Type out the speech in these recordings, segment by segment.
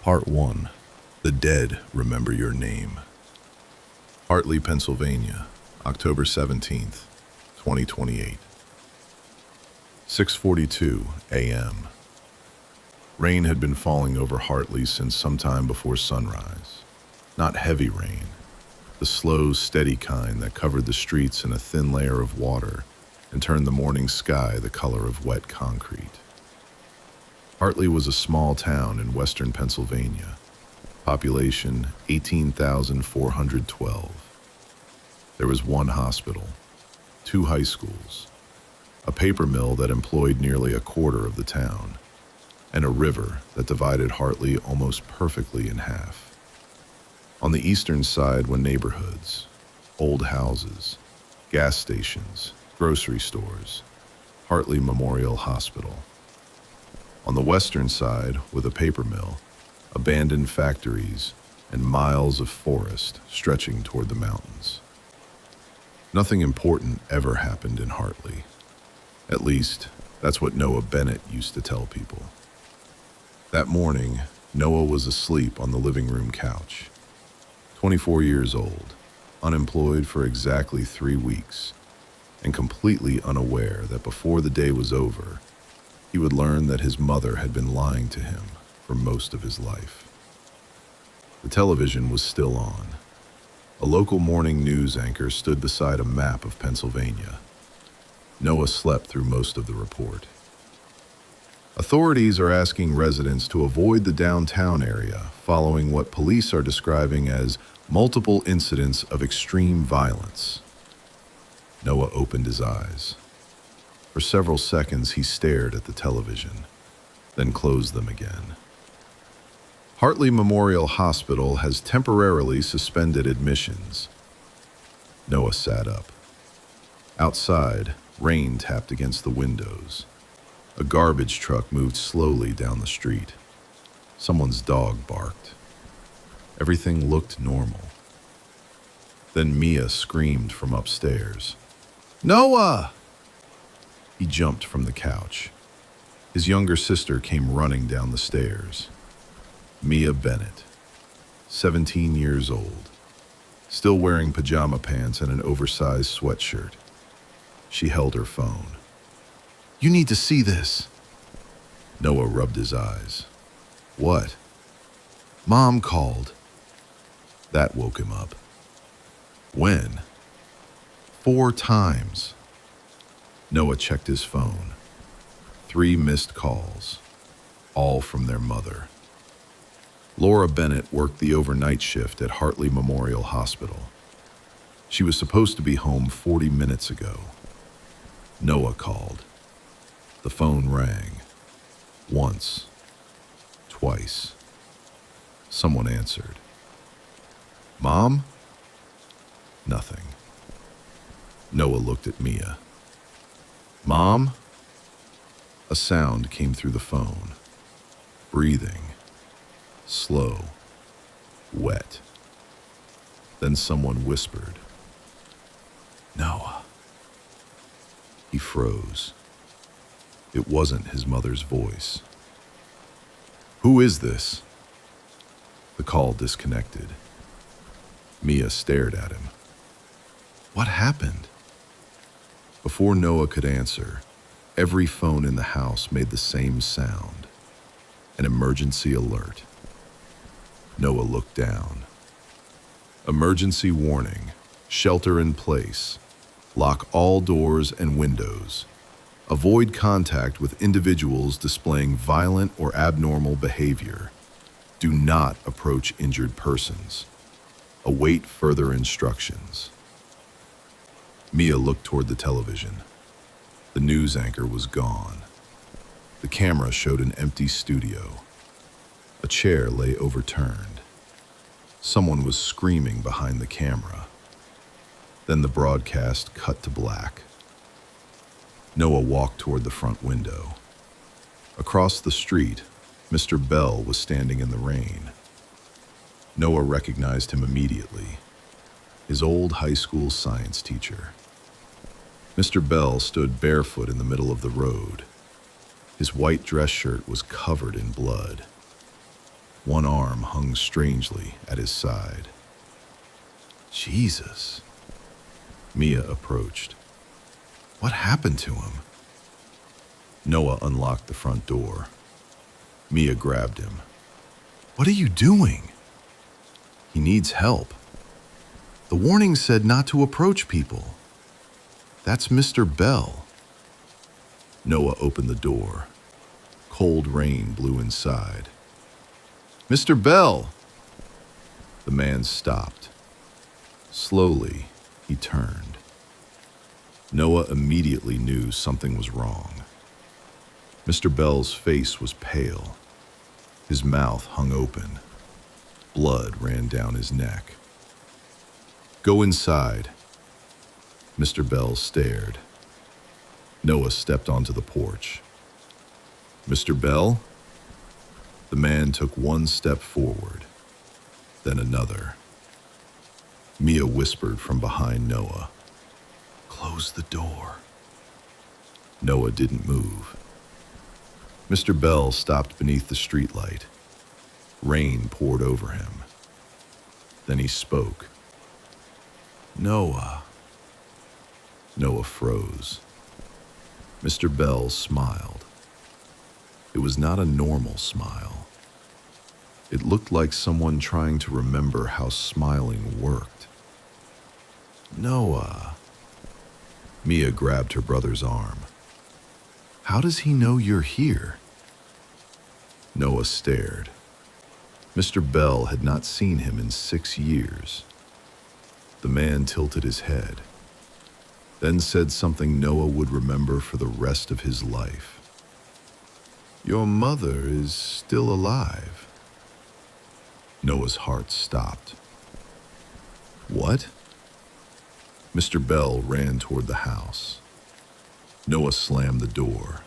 Part 1. The Dead Remember Your Name. Hartley, Pennsylvania, October 17th, 2028. 6:42 a.m. Rain had been falling over Hartley since sometime before sunrise. Not heavy rain, the slow, steady kind that covered the streets in a thin layer of water and turned the morning sky the color of wet concrete. Hartley was a small town in western Pennsylvania, population 18,412. There was one hospital, 2 high schools, a paper mill that employed nearly a quarter of the town, and a river that divided Hartley almost perfectly in half. On the eastern side were neighborhoods, old houses, gas stations, grocery stores, Hartley Memorial Hospital. On the western side were the paper mill, abandoned factories, and miles of forest stretching toward the mountains. Nothing important ever happened in Hartley. At least, that's what Noah Bennett used to tell people. That morning, Noah was asleep on the living room couch. 24 years old, unemployed for exactly 3 weeks, and completely unaware that before the day was over, he would learn that his mother had been lying to him for most of his life. The television was still on. A local morning news anchor stood beside a map of Pennsylvania. Noah slept through most of the report. Authorities are asking residents to avoid the downtown area following what police are describing as multiple incidents of extreme violence. Noah opened his eyes. For several seconds, he stared at the television, then closed them again. Hartley Memorial Hospital has temporarily suspended admissions. Noah sat up. Outside, rain tapped against the windows. A garbage truck moved slowly down the street. Someone's dog barked. Everything looked normal. Then Mia screamed from upstairs. "Noah!" He jumped from the couch. His younger sister came running down the stairs. Mia Bennett, 17 years old, still wearing pajama pants and an oversized sweatshirt. She held her phone. "You need to see this." Noah rubbed his eyes. "What?" "Mom called." That woke him up. When? 4 times. Noah checked his phone. 3 missed calls, all from their mother. Laura Bennett worked the overnight shift at Hartley Memorial Hospital. She was supposed to be home 40 minutes ago. Noah called. The phone rang. Once. Twice. Someone answered. "Mom?" Nothing. Noah looked at Mia. "Mom?" A sound came through the phone. Breathing. Slow. Wet. Then someone whispered. "Noah." He froze. It wasn't his mother's voice. "Who is this?" The call disconnected. Mia stared at him. "What happened?" Before Noah could answer, every phone in the house made the same sound. An emergency alert. Noah looked down. Emergency warning. Shelter in place. Lock all doors and windows. Avoid contact with individuals displaying violent or abnormal behavior. Do not approach injured persons. Await further instructions. Mia looked toward the television. The news anchor was gone. The camera showed an empty studio. A chair lay overturned. Someone was screaming behind the camera. Then the broadcast cut to black. Noah walked toward the front window. Across the street, Mr. Bell was standing in the rain. Noah recognized him immediately. His old high school science teacher. Mr. Bell stood barefoot in the middle of the road. His white dress shirt was covered in blood. One arm hung strangely at his side. Jesus. Mia approached. What happened to him? Noah unlocked the front door. Mia grabbed him. What are you doing? He needs help. The warning said not to approach people. That's Mr. Bell. Noah opened the door. Cold rain blew inside. Mr. Bell! The man stopped. Slowly, he turned. Noah immediately knew something was wrong. Mr. Bell's face was pale. His mouth hung open. Blood ran down his neck. Go inside. Mr. Bell stared. Noah stepped onto the porch. Mr. Bell? The man took one step forward, then another. Mia whispered from behind Noah, "Close the door." Noah didn't move. Mr. Bell stopped beneath the streetlight. Rain poured over him. Then he spoke. Noah. Noah froze. Mr. Bell smiled. It was not a normal smile. It looked like someone trying to remember how smiling worked. Noah. Mia grabbed her brother's arm. How does he know you're here? Noah stared. Mr. Bell had not seen him in 6 years. The man tilted his head, then said something Noah would remember for the rest of his life. Your mother is still alive. Noah's heart stopped. What? Mr. Bell ran toward the house. Noah slammed the door.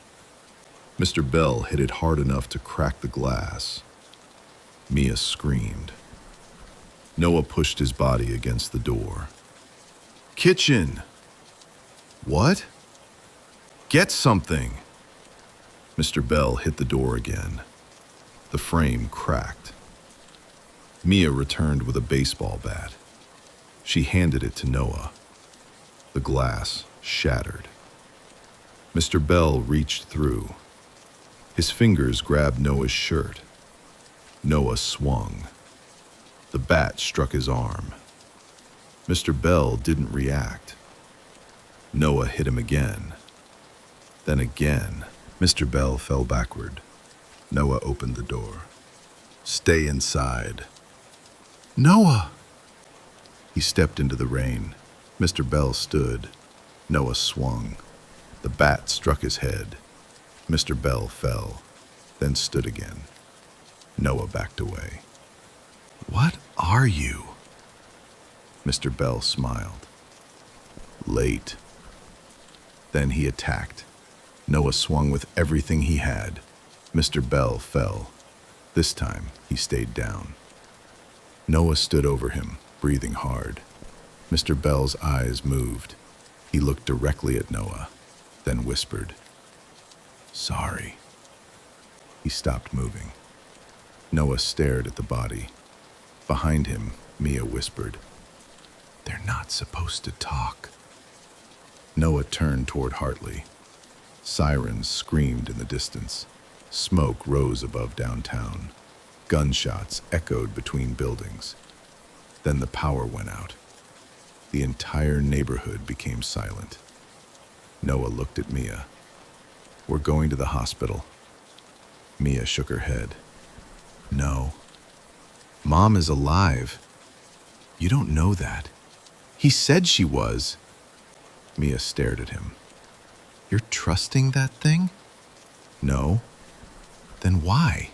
Mr. Bell hit it hard enough to crack the glass. Mia screamed. Noah pushed his body against the door. Kitchen! What? Get something! Mr. Bell hit the door again. The frame cracked. Mia returned with a baseball bat. She handed it to Noah. The glass shattered. Mr. Bell reached through. His fingers grabbed Noah's shirt. Noah swung. The bat struck his arm. Mr. Bell didn't react. Noah hit him again. Then again. Mr. Bell fell backward. Noah opened the door. Stay inside. Noah! He stepped into the rain. Mr. Bell stood. Noah swung. The bat struck his head. Mr. Bell fell, then stood again. Noah backed away. What are you? Mr. Bell smiled. Late. Then he attacked. Noah swung with everything he had. Mr. Bell fell. This time, he stayed down. Noah stood over him, breathing hard. Mr. Bell's eyes moved. He looked directly at Noah, then whispered, Sorry. He stopped moving. Noah stared at the body. Behind him, Mia whispered, They're not supposed to talk. Noah turned toward Hartley. Sirens screamed in the distance. Smoke rose above downtown. Gunshots echoed between buildings. Then the power went out. The entire neighborhood became silent. Noah looked at Mia. We're going to the hospital. Mia shook her head. No. Mom is alive. You don't know that. He said she was. Mia stared at him. You're trusting that thing? No. Then why?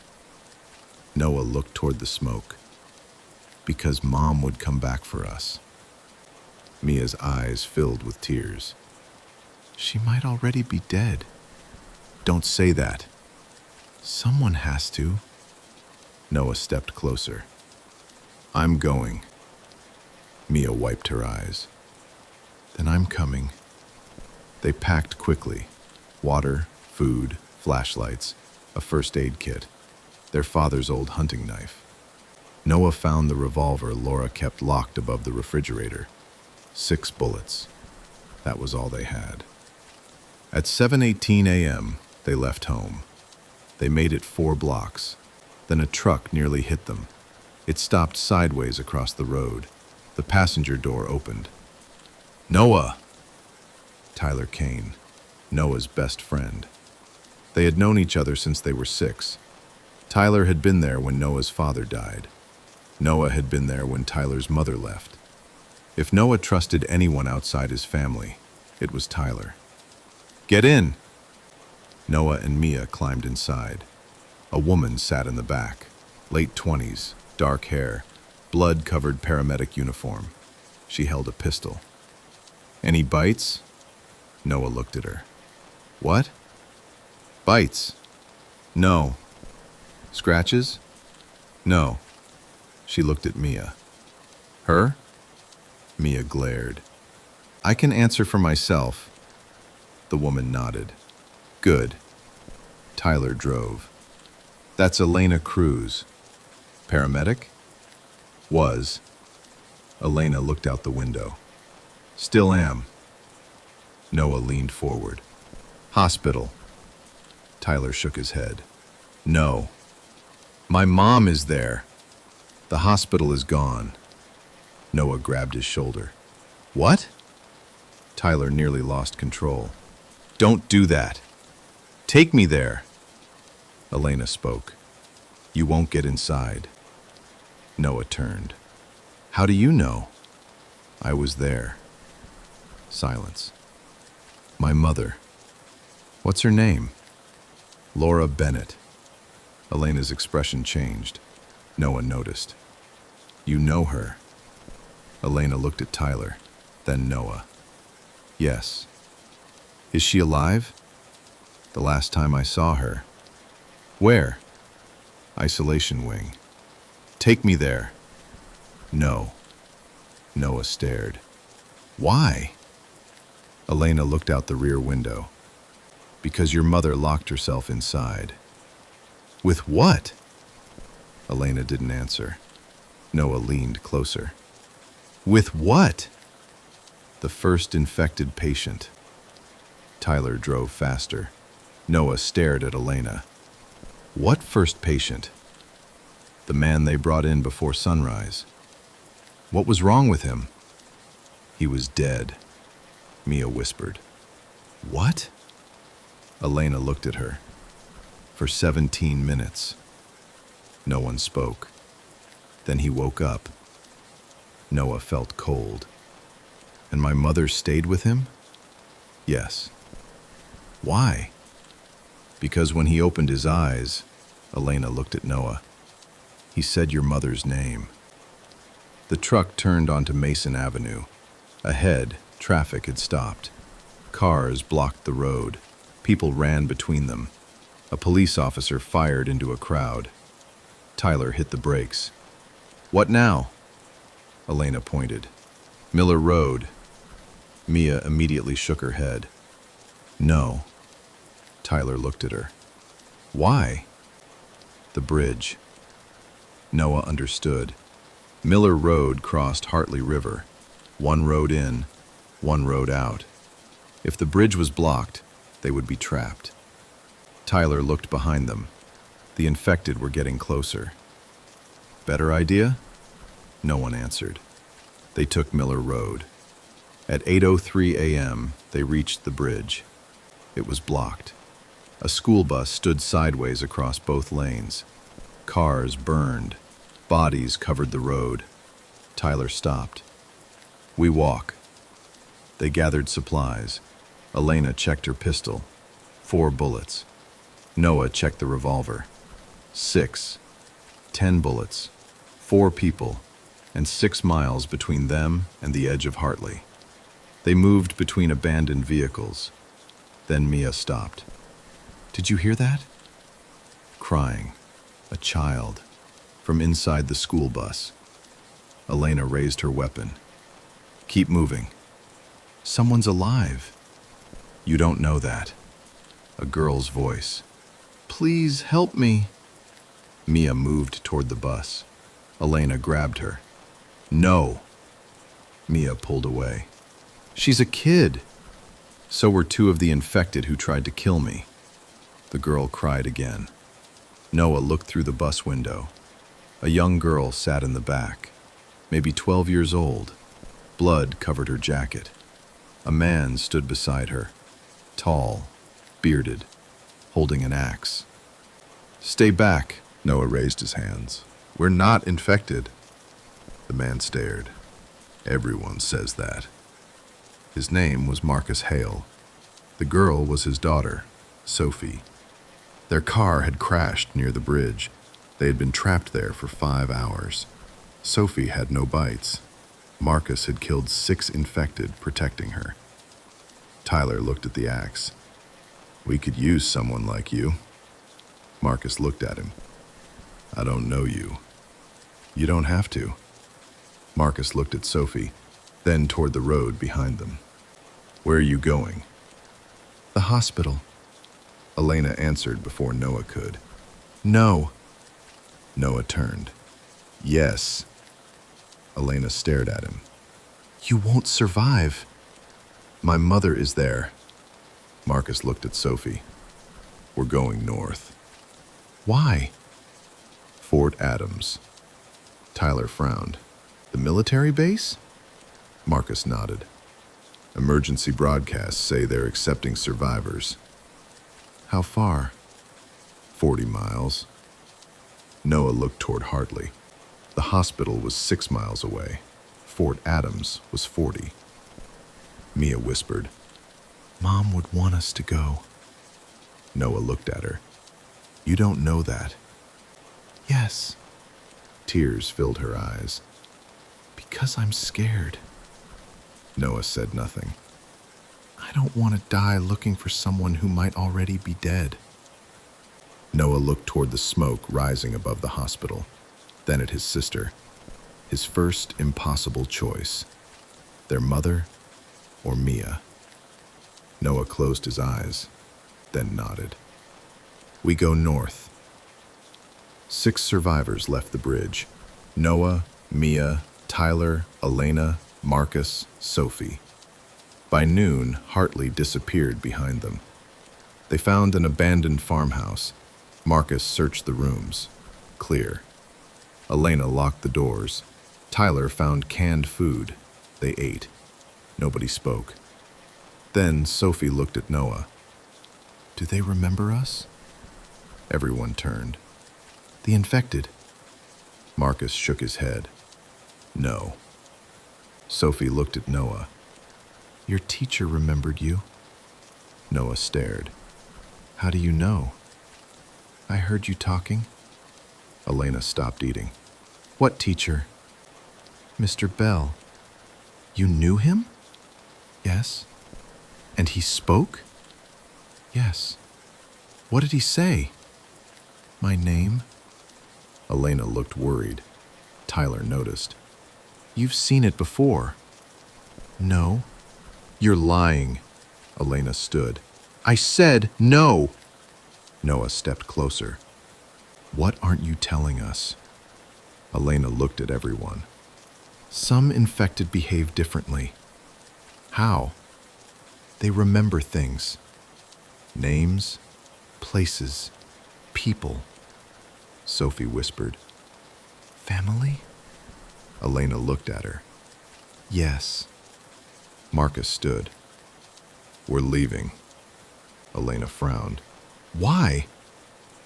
Noah looked toward the smoke. Because Mom would come back for us. Mia's eyes filled with tears. She might already be dead. Don't say that. Someone has to. Noah stepped closer. I'm going. Mia wiped her eyes. Then I'm coming. They packed quickly. Water, food, flashlights, a first aid kit. their father's old hunting knife. Noah found the revolver Laura kept locked above the refrigerator. 6 bullets. That was all they had. At 7:18 a.m., they left home. They made it 4 blocks. Then a truck nearly hit them. It stopped sideways across the road. The passenger door opened. Noah! Tyler Kane, Noah's best friend. They had known each other since they were 6. Tyler had been there when Noah's father died. Noah had been there when Tyler's mother left. If Noah trusted anyone outside his family, it was Tyler. Get in! Noah and Mia climbed inside. A woman sat in the back, late 20s, dark hair, blood-covered paramedic uniform. She held a pistol. Any bites? Noah looked at her. What? Bites? No. Scratches? No. She looked at Mia. Her? Mia glared. I can answer for myself. The woman nodded. Good. Tyler drove. That's Elena Cruz. Paramedic? Was. Elena looked out the window. Still am. Noah leaned forward. Hospital. Tyler shook his head. No. My mom is there. The hospital is gone. Noah grabbed his shoulder. What? Tyler nearly lost control. Don't do that. Take me there. Elena spoke. You won't get inside. Noah turned. How do you know? I was there. Silence. My mother. What's her name? Laura Bennett. Elena's expression changed. Noah noticed. You know her. Elena looked at Tyler, then Noah. Yes. Is she alive? The last time I saw her. Where? Isolation wing. Take me there. No. Noah stared. Why? Elena looked out the rear window. Because your mother locked herself inside. With what? Elena didn't answer. Noah leaned closer. With what? The first infected patient. Tyler drove faster. Noah stared at Elena. What first patient? The man they brought in before sunrise. What was wrong with him? He was dead, Mia whispered. What? Elena looked at her. For 17 minutes. No one spoke. Then he woke up. Noah felt cold. And my mother stayed with him? Yes. Why? Because when he opened his eyes, Elena looked at Noah. He said your mother's name. The truck turned onto Mason Avenue. Ahead, traffic had stopped. Cars blocked the road. People ran between them. A police officer fired into a crowd. Tyler hit the brakes. What now? Elena pointed. Miller Road. Mia immediately shook her head. No. Tyler looked at her. Why? The bridge. Noah understood. Miller Road crossed Hartley River. One road in, one road out. If the bridge was blocked, they would be trapped. Tyler looked behind them. The infected were getting closer. Better idea? No one answered. They took Miller Road. At 8:03 a.m., they reached the bridge. It was blocked. A school bus stood sideways across both lanes. Cars burned. Bodies covered the road. Tyler stopped. We walk. They gathered supplies. Elena checked her pistol. 4 bullets. Noah checked the revolver. 6. 10 bullets. 4 people. And 6 miles between them and the edge of Hartley. They moved between abandoned vehicles. Then Mia stopped. Did you hear that? Crying. A child. From inside the school bus. Elena raised her weapon. Keep moving. Someone's alive. You don't know that. A girl's voice. Please help me. Mia moved toward the bus. Elena grabbed her. No! Mia pulled away. She's a kid! So were two of the infected who tried to kill me. The girl cried again. Noah looked through the bus window. A young girl sat in the back, maybe 12 years old. Blood covered her jacket. A man stood beside her, tall, bearded, holding an axe. Stay back, Noah raised his hands. We're not infected. The man stared. Everyone says that. His name was Marcus Hale. The girl was his daughter, Sophie. Their car had crashed near the bridge. They had been trapped there for 5 hours. Sophie had no bites. Marcus had killed 6 infected, protecting her. Tyler looked at the axe. We could use someone like you. Marcus looked at him. I don't know you. You don't have to. Marcus looked at Sophie, then toward the road behind them. Where are you going? The hospital. Elena answered before Noah could. No. Noah turned. Yes. Elena stared at him. You won't survive. My mother is there. Marcus looked at Sophie. We're going north. Why? Fort Adams. Tyler frowned. The military base? Marcus nodded. Emergency broadcasts say they're accepting survivors. How far? 40 miles. Noah looked toward Hartley. The hospital was 6 miles away. Fort Adams was 40. Mia whispered, Mom would want us to go. Noah looked at her. You don't know that. Yes. Tears filled her eyes. Because I'm scared. Noah said nothing. I don't want to die looking for someone who might already be dead. Noah looked toward the smoke rising above the hospital, then at his sister. His first impossible choice. Their mother or Mia. Noah closed his eyes, then nodded. We go north. 6 survivors left the bridge. Noah, Mia, Tyler, Elena, Marcus, Sophie. By noon, Hartley disappeared behind them. They found an abandoned farmhouse. Marcus searched the rooms. Clear. Elena locked the doors. Tyler found canned food. They ate. Nobody spoke. Then Sophie looked at Noah. Do they remember us? Everyone turned. The infected. Marcus shook his head. No. Sophie looked at Noah. Your teacher remembered you. Noah stared. How do you know? I heard you talking. Elena stopped eating. What teacher? Mr. Bell. You knew him? Yes. And he spoke? Yes. What did he say? My name? Elena looked worried. Tyler noticed. You've seen it before. No. You're lying. Elena stood. I said no. Noah stepped closer. What aren't you telling us? Elena looked at everyone. Some infected behave differently. How? They remember things. Names, places, people. Sophie whispered. Family? Elena looked at her. Yes. Marcus stood. We're leaving. Elena frowned. Why?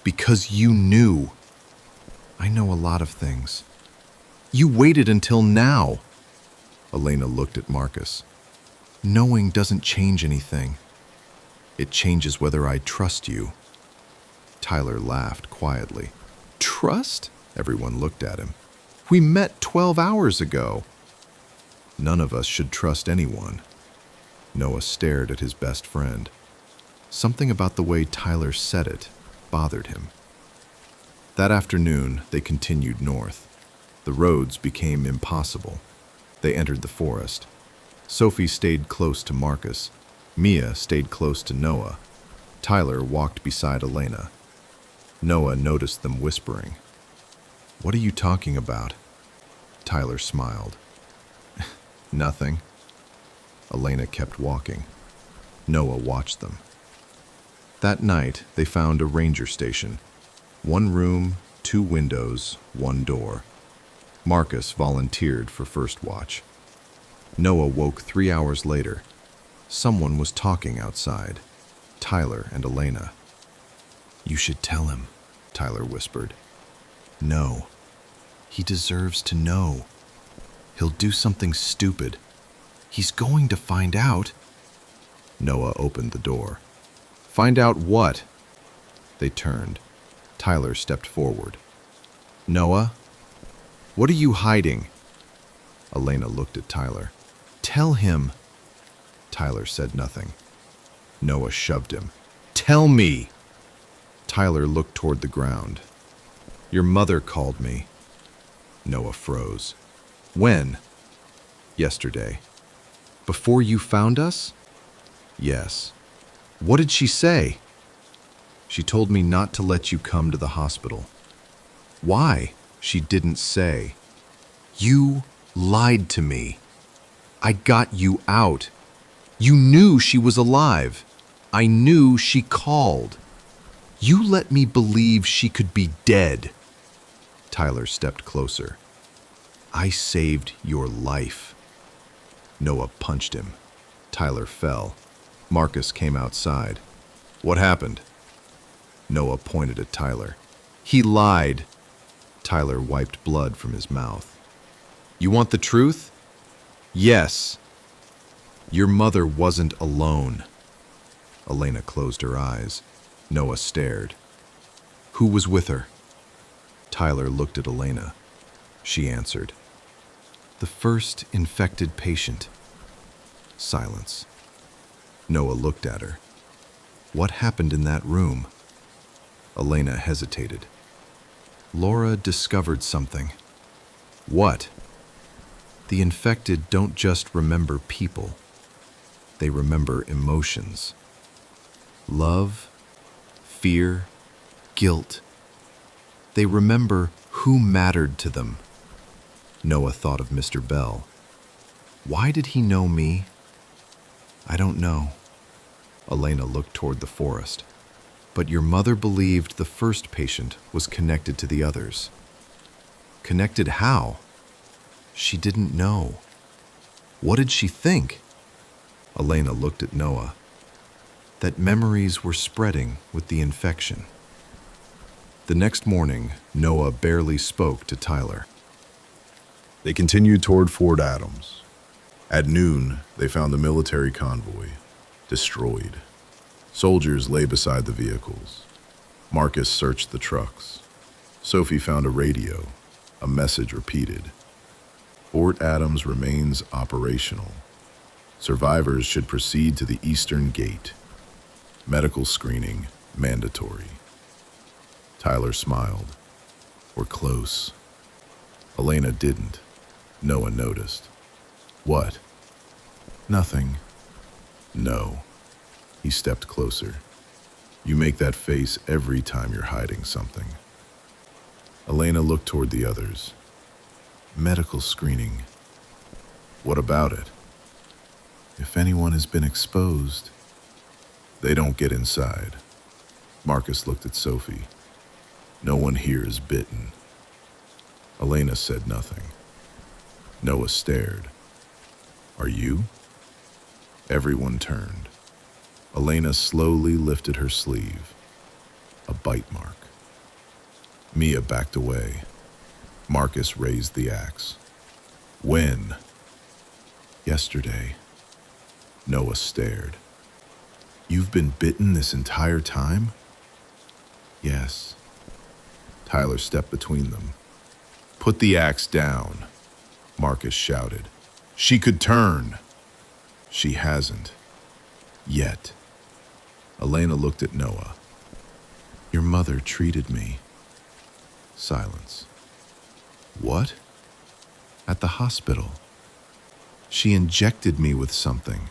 Because you knew. I know a lot of things. You waited until now. Elena looked at Marcus. Knowing doesn't change anything. It changes whether I trust you. Tyler laughed quietly. Trust? Everyone looked at him. We met 12 hours ago. None of us should trust anyone. Noah stared at his best friend. Something about the way Tyler said it bothered him. That afternoon, they continued north. The roads became impossible. They entered the forest. Sophie stayed close to Marcus. Mia stayed close to Noah. Tyler walked beside Elena. Noah noticed them whispering. What are you talking about? Tyler smiled. Nothing. Elena kept walking. Noah watched them. That night, they found a ranger station. 1 room, 2 windows, 1 door. Marcus volunteered for first watch. Noah woke 3 hours later. Someone was talking outside. Tyler and Elena. "You should tell him," Tyler whispered. "No. He deserves to know. He'll do something stupid. He's going to find out." Noah opened the door. "Find out what?" They turned. Tyler stepped forward. "Noah, what are you hiding?" Elena looked at Tyler. "Tell him." Tyler said nothing. Noah shoved him. "Tell me!" Tyler looked toward the ground. "Your mother called me." Noah froze. "When?" "Yesterday." "Before you found us?" "Yes." "What did she say?" "She told me not to let you come to the hospital." "Why?" "She didn't say." "You lied to me. I got you out. You knew she was alive. I knew she called. You let me believe she could be dead." Tyler stepped closer. "I saved your life." Noah punched him. Tyler fell. Marcus came outside. "What happened?" Noah pointed at Tyler. "He lied." Tyler wiped blood from his mouth. "You want the truth?" "Yes." "Your mother wasn't alone." Elena closed her eyes. Noah stared. "Who was with her?" Tyler looked at Elena. She answered. "The first infected patient." Silence. Noah looked at her. "What happened in that room?" Elena hesitated. "Laura discovered something." "What?" "The infected don't just remember people. They remember emotions. Love, fear, guilt. They remember who mattered to them." Noah thought of Mr. Bell. "Why did he know me?" "I don't know." Elena looked toward the forest. "But your mother believed the first patient was connected to the others." "Connected how?" "She didn't know." "What did she think?" Elena looked at Noah. "That memories were spreading with the infection." The next morning, Noah barely spoke to Tyler. They continued toward Fort Adams. At noon, they found the military convoy, destroyed. Soldiers lay beside the vehicles. Marcus searched the trucks. Sophie found a radio. A message repeated. "Fort Adams remains operational. Survivors should proceed to the eastern gate. Medical screening mandatory." Tyler smiled. "We're close." Elena didn't. Noah noticed. "What?" "Nothing." "No." He stepped closer. "You make that face every time you're hiding something." Elena looked toward the others. "Medical screening." "What about it?" "If anyone has been exposed." "They don't get inside." Marcus looked at Sophie. "No one here is bitten." Elena said nothing. Noah stared. "Are you?" Everyone turned. Elena slowly lifted her sleeve. A bite mark. Mia backed away. Marcus raised the axe. "When?" "Yesterday." Noah stared. "You've been bitten this entire time?" "Yes." Tyler stepped between them. "Put the axe down," Marcus shouted. "She could turn." "She hasn't. Yet." Elena looked at Noah. "Your mother treated me." Silence. "What?" "At the hospital. She injected me with something."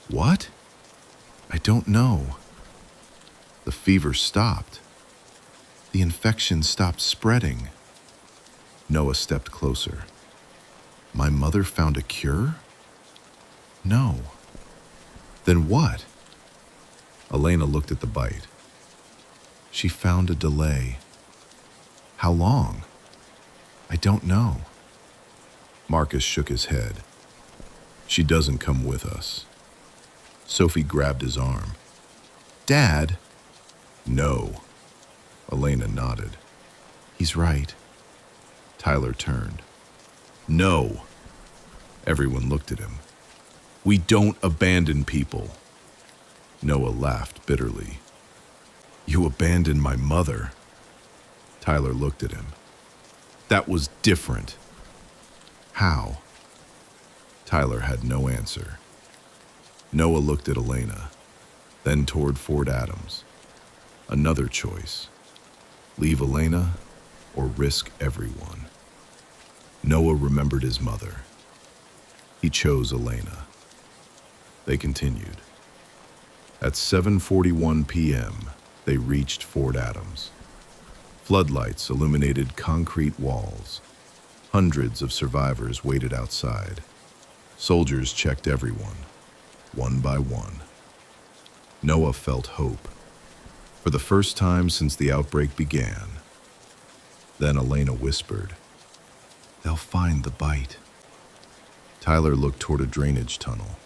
"What?" "I don't know." "The fever stopped. The infection stopped spreading." Noah stepped closer. My mother found a cure? No. Then what? Elena looked at the bite. She found a delay. How long? I don't know. Marcus shook his head. She doesn't come with us. Sophie grabbed his arm. Dad? No. Elena nodded. He's right. Tyler turned. No. Everyone looked at him. We don't abandon people. Noah laughed bitterly. You abandoned my mother. Tyler looked at him. That was different. How? Tyler had no answer. Noah looked at Elena, then toward Fort Adams. Another choice. Leave Elena or risk everyone. Noah remembered his mother. He chose Elena. They continued. At 7:41 p.m., they reached Fort Adams. Floodlights illuminated concrete walls. Hundreds of survivors waited outside. Soldiers checked everyone, one by one. Noah felt hope. For the first time since the outbreak began. Then Elena whispered, They'll find the bite. Tyler looked toward a drainage tunnel.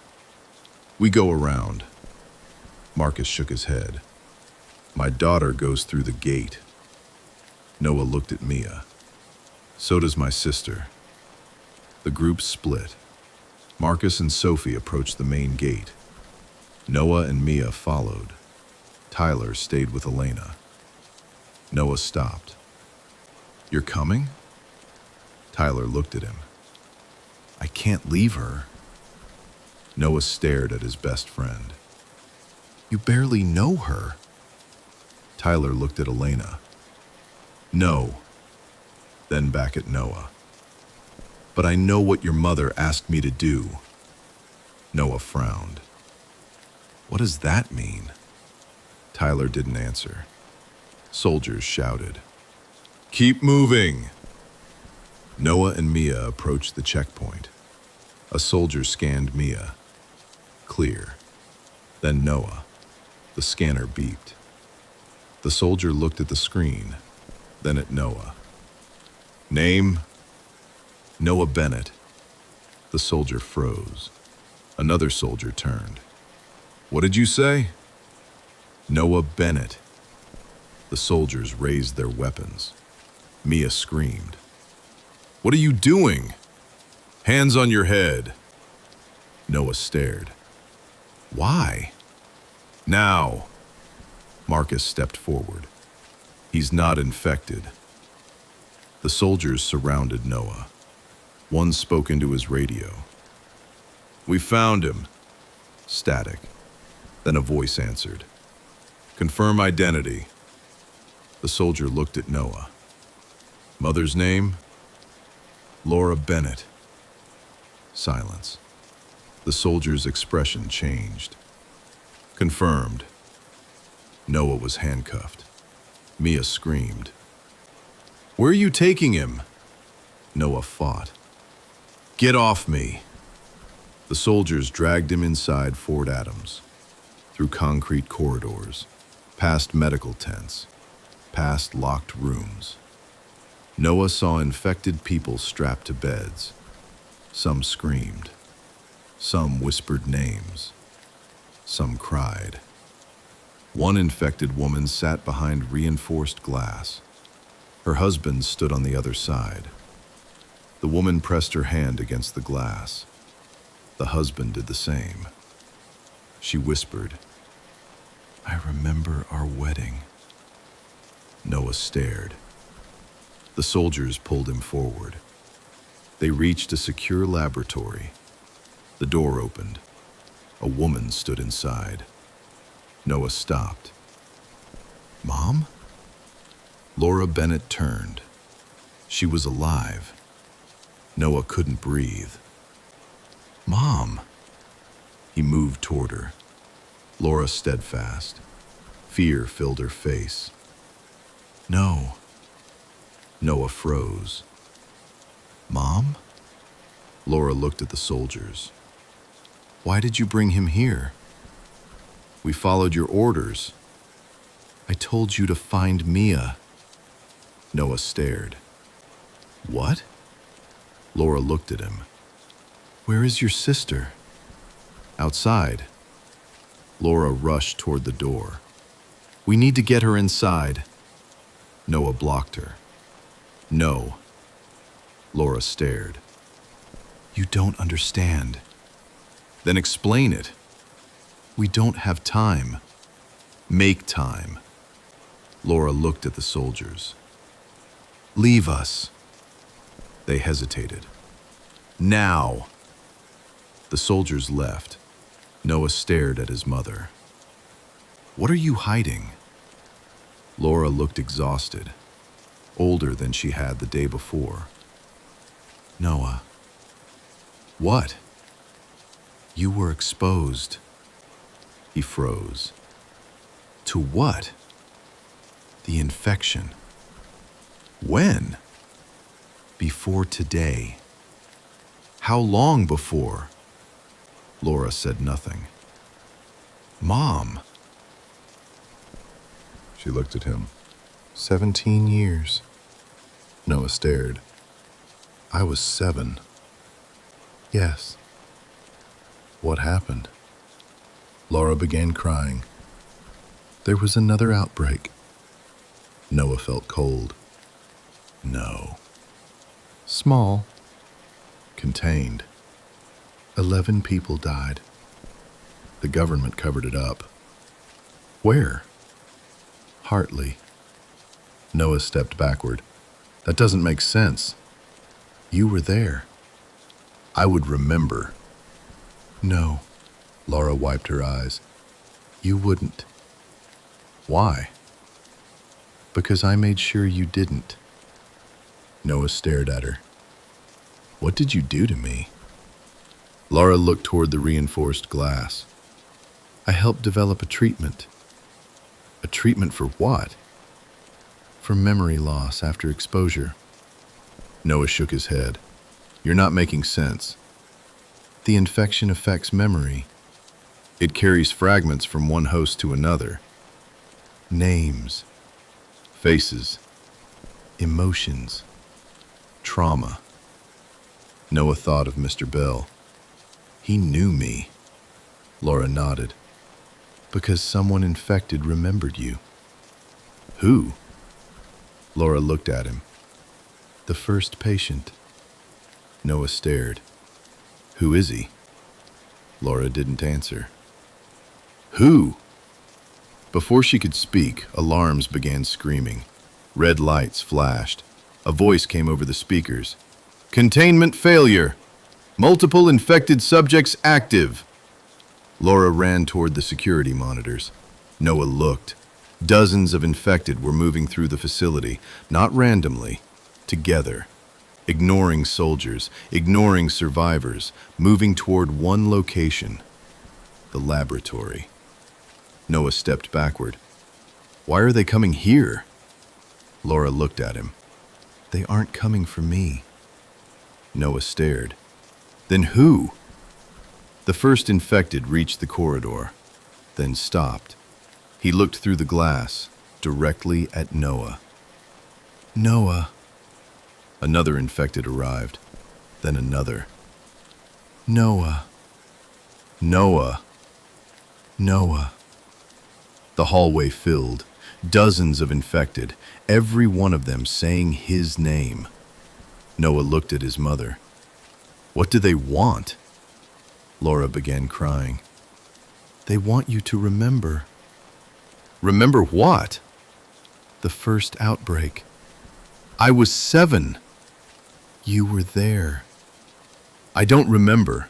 We go around. Marcus shook his head. My daughter goes through the gate. Noah looked at Mia. So does my sister. The group split. Marcus and Sophie approached the main gate. Noah and Mia followed. Tyler stayed with Elena. Noah stopped. You're coming? Tyler looked at him. I can't leave her. Noah stared at his best friend. You barely know her. Tyler looked at Elena. No. Then back at Noah. But I know what your mother asked me to do. Noah frowned. What does that mean? Tyler didn't answer. Soldiers shouted. Keep moving! Noah and Mia approached the checkpoint. A soldier scanned Mia. Clear. Then Noah. The scanner beeped. The soldier looked at the screen, then at Noah. Name? Noah Bennett. The soldier froze. Another soldier turned. What did you say? Noah Bennett. The soldiers raised their weapons. Mia screamed. What are you doing? Hands on your head. Noah stared. Why? Now. Marcus stepped forward. He's not infected. The soldiers surrounded Noah. One spoke into his radio. We found him. Static. Then a voice answered. Confirm identity. The soldier looked at Noah. Mother's name? Laura Bennett. Silence. The soldier's expression changed. Confirmed. Noah was handcuffed. Mia screamed. Where are you taking him? Noah fought. Get off me. The soldiers dragged him inside Fort Adams, through concrete corridors, past medical tents, past locked rooms. Noah saw infected people strapped to beds. Some screamed. Some whispered names. Some cried. One infected woman sat behind reinforced glass. Her husband stood on the other side. The woman pressed her hand against the glass. The husband did the same. She whispered, I remember our wedding. Noah stared. The soldiers pulled him forward. They reached a secure laboratory. The door opened. A woman stood inside. Noah stopped. Mom? Laura Bennett turned. She was alive. Noah couldn't breathe. Mom! He moved toward her. Laura steadfast. Fear filled her face. No. Noah froze. Laura looked at the soldiers. Why did you bring him here? We followed your orders. I told you to find Mia. Noah stared. What? Laura looked at him. Where is your sister? Outside. Laura rushed toward the door. We need to get her inside. Noah blocked her. No. Laura stared. You don't understand. Then explain it. We don't have time. Make time. Laura looked at the soldiers. Leave us. They hesitated. Now. The soldiers left. Noah stared at his mother. What are you hiding? Laura looked exhausted, older than she had the day before. Noah. What? You were exposed. He froze. To what? The infection. When? Before today. How long before? Laura said nothing. Mom. She looked at him. 17 years. Noah stared. I was 7. Yes. What happened? Laura began crying. There was another outbreak. Noah felt cold. No. Small. Contained. 11 people died. The government covered it up. Where? Hartley. Noah stepped backward. That doesn't make sense. You were there. I would remember. No. Laura wiped her eyes. You wouldn't. Why? Because I made sure you didn't. Noah stared at her. What did you do to me? Laura looked toward the reinforced glass. I helped develop a treatment. A treatment for what? For memory loss after exposure. Noah shook his head. You're not making sense. The infection affects memory. It carries fragments from one host to another. Names, faces, emotions, trauma. Noah thought of Mr. Bell. He knew me. Laura nodded. Because someone infected remembered you. Who? Laura looked at him. The first patient. Noah stared. Who is he? Laura didn't answer. Who? Before she could speak, alarms began screaming. Red lights flashed. A voice came over the speakers. Containment failure. Multiple infected subjects active. Laura ran toward the security monitors. Noah looked. Dozens of infected were moving through the facility, not randomly, together, ignoring soldiers, ignoring survivors, moving toward one location, the laboratory. Noah stepped backward. Why are they coming here? Laura looked at him. They aren't coming for me. Noah stared. Then who? The first infected reached the corridor, then stopped. He looked through the glass, directly at Noah. Noah. Another infected arrived, then another. Noah. Noah. Noah. The hallway filled, dozens of infected, every one of them saying his name. Noah looked at his mother. What do they want? Laura began crying. They want you to remember. Remember what? The first outbreak. I was 7. You were there. I don't remember.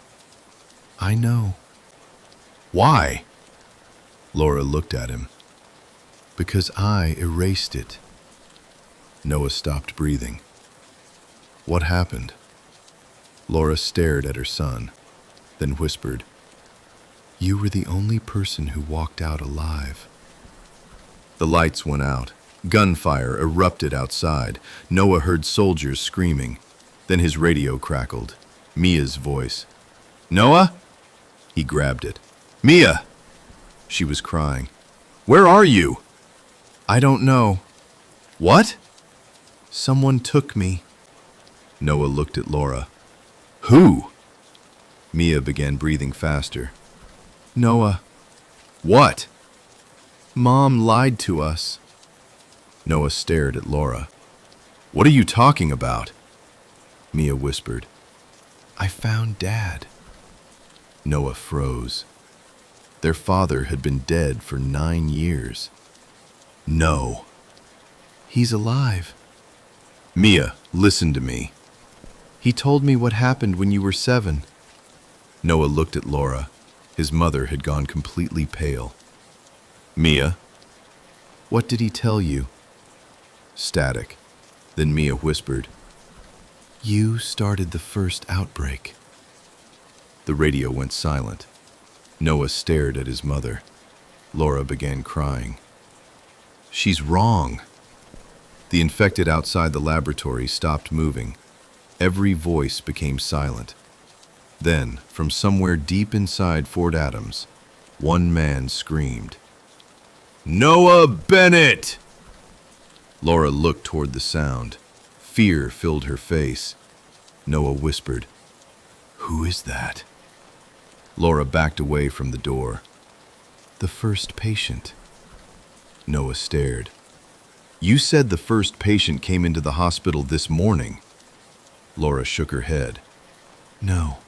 I know. Why? Laura looked at him. Because I erased it. Noah stopped breathing. What happened? Laura stared at her son, then whispered, You were the only person who walked out alive. The lights went out. Gunfire erupted outside. Noah heard soldiers screaming. Then his radio crackled. Mia's voice. "Noah?" He grabbed it. "Mia!" She was crying. "Where are you?" "I don't know." "What?" "Someone took me." Noah looked at Laura. "Who?" Mia began breathing faster. "Noah." "What?" "Mom lied to us." Noah stared at Laura. "What are you talking about?" Mia whispered. "I found Dad." Noah froze. Their father had been dead for 9 years. No. "He's alive." "Mia, listen to me." "He told me what happened when you were 7. Noah looked at Laura. His mother had gone completely pale. "Mia?" "What did he tell you?" Static. Then Mia whispered, "You started the first outbreak." The radio went silent. Noah stared at his mother. Laura began crying. "She's wrong." The infected outside the laboratory stopped moving. Every voice became silent. Then, from somewhere deep inside Fort Adams, one man screamed, "Noah Bennett!" Laura looked toward the sound. Fear filled her face. Noah whispered, "Who is that?" Laura backed away from the door. "The first patient." Noah stared. "You said the first patient came into the hospital this morning." Laura shook her head. "No."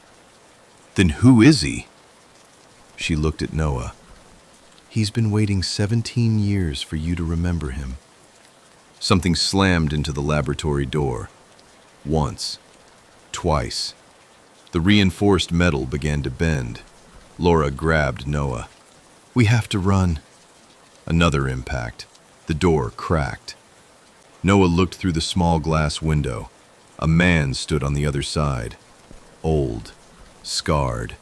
"Then who is he?" She looked at Noah. "He's been waiting 17 years for you to remember him." Something slammed into the laboratory door. Once. Twice. The reinforced metal began to bend. Laura grabbed Noah. "We have to run." Another impact. The door cracked. Noah looked through the small glass window. A man stood on the other side. Old. Scarred.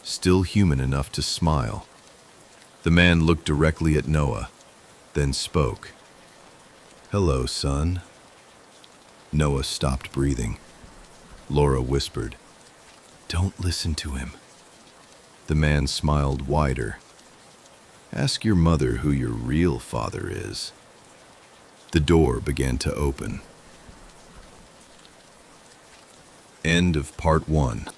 Still human enough to smile. The man looked directly at Noah, then spoke. "Hello, son." Noah stopped breathing. Laura whispered, "Don't listen to him." The man smiled wider. "Ask your mother who your real father is." The door began to open. End of part 1.